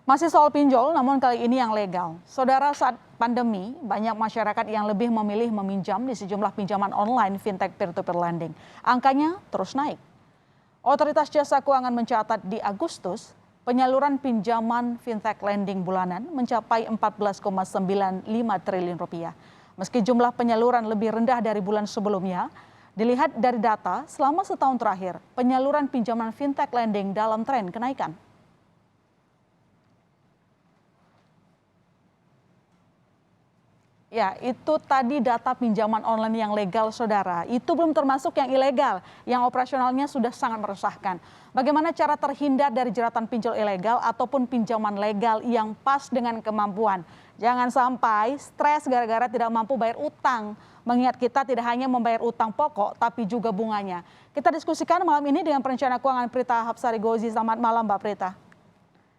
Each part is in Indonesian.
Masih soal pinjol, namun kali ini yang legal. Saudara, saat pandemi, banyak masyarakat yang lebih memilih meminjam di sejumlah pinjaman online fintech peer-to-peer lending. Angkanya terus naik. Otoritas Jasa Keuangan mencatat di Agustus, penyaluran pinjaman fintech lending bulanan mencapai 14,95 triliun rupiah. Meski jumlah penyaluran lebih rendah dari bulan sebelumnya, dilihat dari data selama setahun terakhir, penyaluran pinjaman fintech lending dalam tren kenaikan. Ya, itu tadi data pinjaman online yang legal, saudara. Itu belum termasuk yang ilegal, yang operasionalnya sudah sangat meresahkan. Bagaimana cara terhindar dari jeratan pinjol ilegal ataupun pinjaman legal yang pas dengan kemampuan? Jangan sampai stres gara-gara tidak mampu bayar utang. Mengingat kita tidak hanya membayar utang pokok, tapi juga bunganya. Kita diskusikan malam ini dengan perencana keuangan Prita Hapsari Gozi. Selamat malam, Mbak Prita.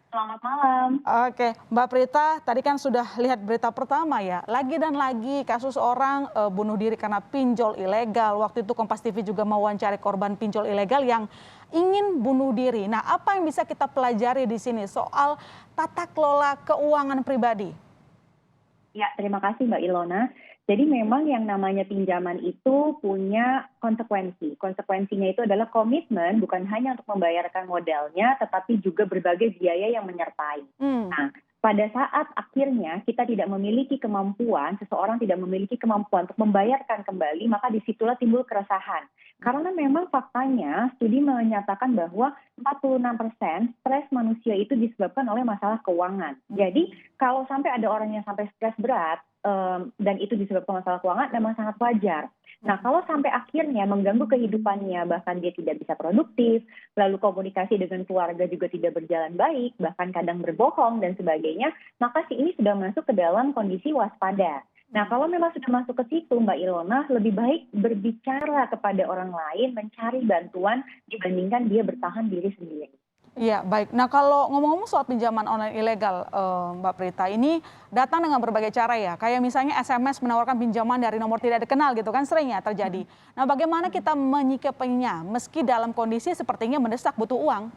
Selamat malam. Oke, Mbak Prita, tadi kan sudah lihat berita pertama ya. Lagi dan lagi kasus orang bunuh diri karena pinjol ilegal. Waktu itu Kompas TV juga mewawancari korban pinjol ilegal yang ingin bunuh diri. Nah, apa yang bisa kita pelajari di sini soal tata kelola keuangan pribadi? Ya, terima kasih Mbak Ilona. Jadi memang yang namanya pinjaman itu punya konsekuensi. Konsekuensinya itu adalah komitmen bukan hanya untuk membayarkan modalnya, tetapi juga berbagai biaya yang menyertai. Nah, pada saat akhirnya kita tidak memiliki kemampuan, seseorang tidak memiliki kemampuan untuk membayarkan kembali, maka disitulah timbul keresahan. Karena memang faktanya studi menyatakan bahwa 46% stres manusia itu disebabkan oleh masalah keuangan. Jadi kalau sampai ada orang yang sampai stres berat, dan itu disebabkan masalah keuangan memang sangat wajar. Nah, kalau sampai akhirnya mengganggu kehidupannya, bahkan dia tidak bisa produktif, lalu komunikasi dengan keluarga juga tidak berjalan baik, bahkan kadang berbohong dan sebagainya, maka ini sudah masuk ke dalam kondisi waspada. Nah, kalau memang sudah masuk ke situ, Mbak Ilona, lebih baik berbicara kepada orang lain, mencari bantuan dibandingkan dia bertahan diri sendiri. Iya, baik. Nah, kalau ngomong-ngomong soal pinjaman online ilegal, Mbak Prita, ini datang dengan berbagai cara ya. Kayak misalnya SMS menawarkan pinjaman dari nomor tidak dikenal gitu kan, sering ya terjadi. Nah, bagaimana kita menyikapinya meski dalam kondisi sepertinya mendesak butuh uang?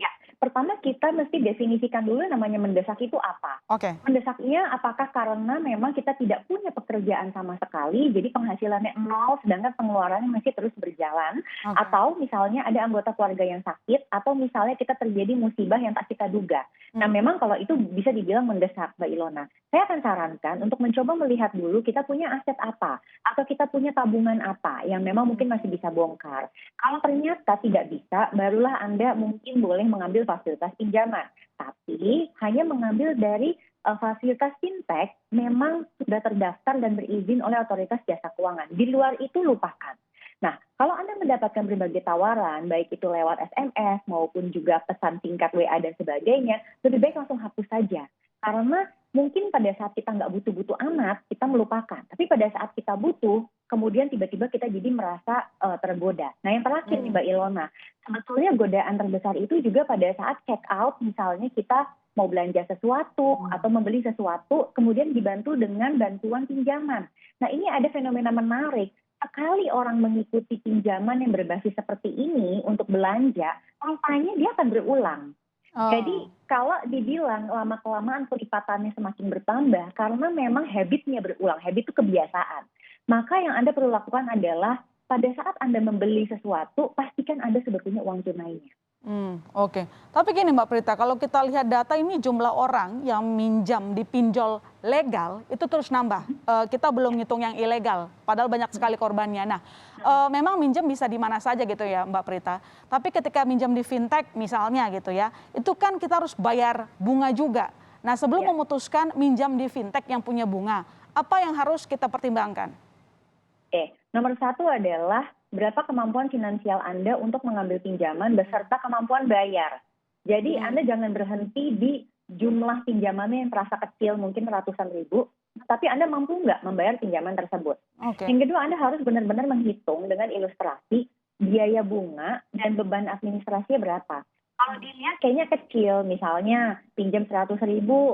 Ya, pertama kita mesti definisikan dulu namanya mendesak itu apa. Oke. Mendesaknya apakah karena memang kita tidak punya pekerjaan sama sekali, jadi penghasilannya nol, sedangkan pengeluarannya masih terus berjalan, atau misalnya ada anggota keluarga yang sakit, atau misalnya kita terjadi musibah yang tak kita duga. Nah, memang kalau itu bisa dibilang mendesak, Mbak Ilona. Saya akan sarankan untuk mencoba melihat dulu kita punya aset apa, atau kita punya tabungan apa yang memang mungkin masih bisa bongkar. Kalau ternyata tidak bisa, barulah Anda mungkin boleh mengambil fasilitas pinjaman. Tapi hanya mengambil dari fasilitas fintech memang sudah terdaftar dan berizin oleh otoritas jasa keuangan. Di luar itu lupakan. Nah, kalau Anda mendapatkan berbagai tawaran, baik itu lewat SMS maupun juga pesan singkat WA dan sebagainya, lebih baik langsung hapus saja. Karena mungkin pada saat kita nggak butuh-butuh amat, kita melupakan. Tapi pada saat kita butuh, kemudian tiba-tiba kita jadi merasa tergoda. Nah, yang terakhir nih Mbak Ilona, sebetulnya godaan terbesar itu juga pada saat check out, misalnya kita mau belanja sesuatu atau membeli sesuatu, kemudian dibantu dengan bantuan pinjaman. Nah, ini ada fenomena menarik. Sekali orang mengikuti pinjaman yang berbasis seperti ini untuk belanja, rupanya dia akan berulang. Jadi kalau dibilang lama-kelamaan kelipatannya semakin bertambah karena memang habitnya berulang, habit itu kebiasaan. Maka yang Anda perlu lakukan adalah pada saat Anda membeli sesuatu, pastikan Anda sebetulnya uang tunainya. Oke. Tapi gini Mbak Prita, kalau kita lihat data ini jumlah orang yang minjam di pinjol legal itu terus nambah. Kita belum ngitung yang ilegal, padahal banyak sekali korbannya. Nah, memang minjam bisa di mana saja gitu ya Mbak Prita. Tapi ketika minjam di fintech misalnya gitu ya, itu kan kita harus bayar bunga juga. Nah, sebelum memutuskan minjam di fintech yang punya bunga, apa yang harus kita pertimbangkan? Nomor satu adalah berapa kemampuan finansial Anda untuk mengambil pinjaman beserta kemampuan bayar. Jadi Anda jangan berhenti di jumlah pinjamannya yang terasa kecil, mungkin ratusan ribu, tapi Anda mampu nggak membayar pinjaman tersebut. Yang kedua, Anda harus benar-benar menghitung dengan ilustrasi biaya bunga dan beban administrasinya berapa. Kalau dilihat kayaknya kecil, misalnya pinjam 100.000,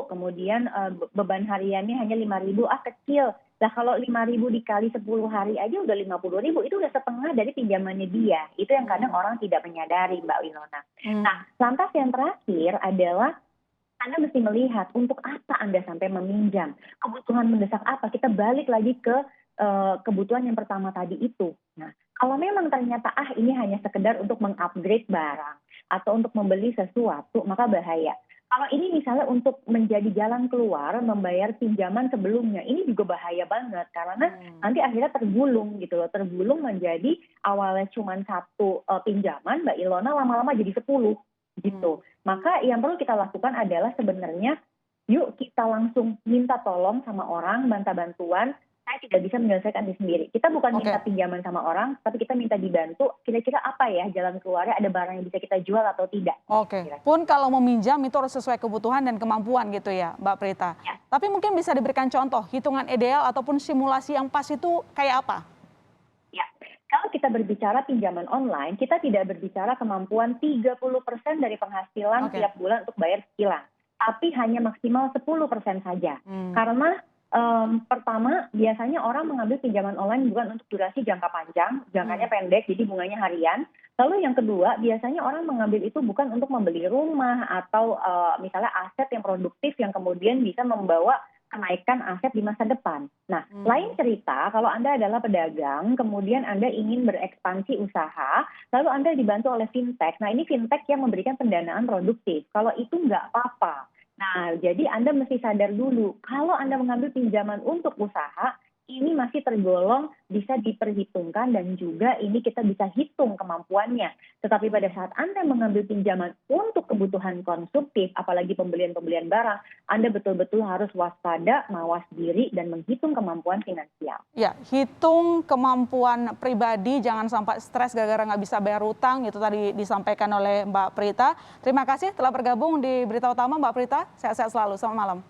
kemudian beban hariannya hanya 5.000, kecil. Nah, kalau 5.000 dikali 10 hari aja udah 50.000, itu udah setengah dari pinjamannya dia. Itu yang kadang orang tidak menyadari, Mbak Winona. Nah, lantas yang terakhir adalah Anda mesti melihat untuk apa Anda sampai meminjam, kebutuhan mendesak apa, kita balik lagi ke kebutuhan yang pertama tadi itu. Nah, kalau memang ternyata ini hanya sekedar untuk meng-upgrade barang atau untuk membeli sesuatu, maka bahaya. Kalau ini misalnya untuk menjadi jalan keluar, membayar pinjaman sebelumnya, ini juga bahaya banget karena nanti akhirnya tergulung gitu loh, tergulung menjadi awalnya cuma satu pinjaman, Mbak Ilona lama-lama jadi 10 gitu. Maka yang perlu kita lakukan adalah sebenarnya yuk kita langsung minta tolong sama orang, minta bantuan. Saya tidak bisa menyelesaikan ini sendiri. Kita bukan minta pinjaman sama orang, tapi kita minta dibantu. Kira-kira apa ya jalan keluarnya? Ada barang yang bisa kita jual atau tidak? Oke. Pun kalau meminjam itu harus sesuai kebutuhan dan kemampuan gitu ya, Mbak Prita. Ya. Tapi mungkin bisa diberikan contoh hitungan ideal ataupun simulasi yang pas itu kayak apa? Ya, kalau kita berbicara pinjaman online, kita tidak berbicara kemampuan 30% dari penghasilan tiap bulan untuk bayar cicilan. Tapi hanya maksimal 10% saja. Karena pertama, biasanya orang mengambil pinjaman online bukan untuk durasi jangka panjang, jangkanya pendek, jadi bunganya harian. Lalu yang kedua, biasanya orang mengambil itu bukan untuk membeli rumah atau misalnya aset yang produktif yang kemudian bisa membawa kenaikan aset di masa depan. Nah, lain cerita kalau Anda adalah pedagang, kemudian Anda ingin berekspansi usaha, lalu Anda dibantu oleh fintech. Nah, ini fintech yang memberikan pendanaan produktif. Kalau itu nggak apa-apa. Nah, jadi Anda mesti sadar dulu, kalau Anda mengambil pinjaman untuk usaha, ini masih tergolong bisa diperhitungkan dan juga ini kita bisa hitung kemampuannya. Tetapi pada saat Anda mengambil pinjaman untuk kebutuhan konsumtif, apalagi pembelian-pembelian barang, Anda betul-betul harus waspada, mawas diri, dan menghitung kemampuan finansial. Ya, hitung kemampuan pribadi, jangan sampai stres gara-gara nggak bisa bayar utang, itu tadi disampaikan oleh Mbak Prita. Terima kasih telah bergabung di Berita Utama, Mbak Prita. Sehat-sehat selalu, selamat malam.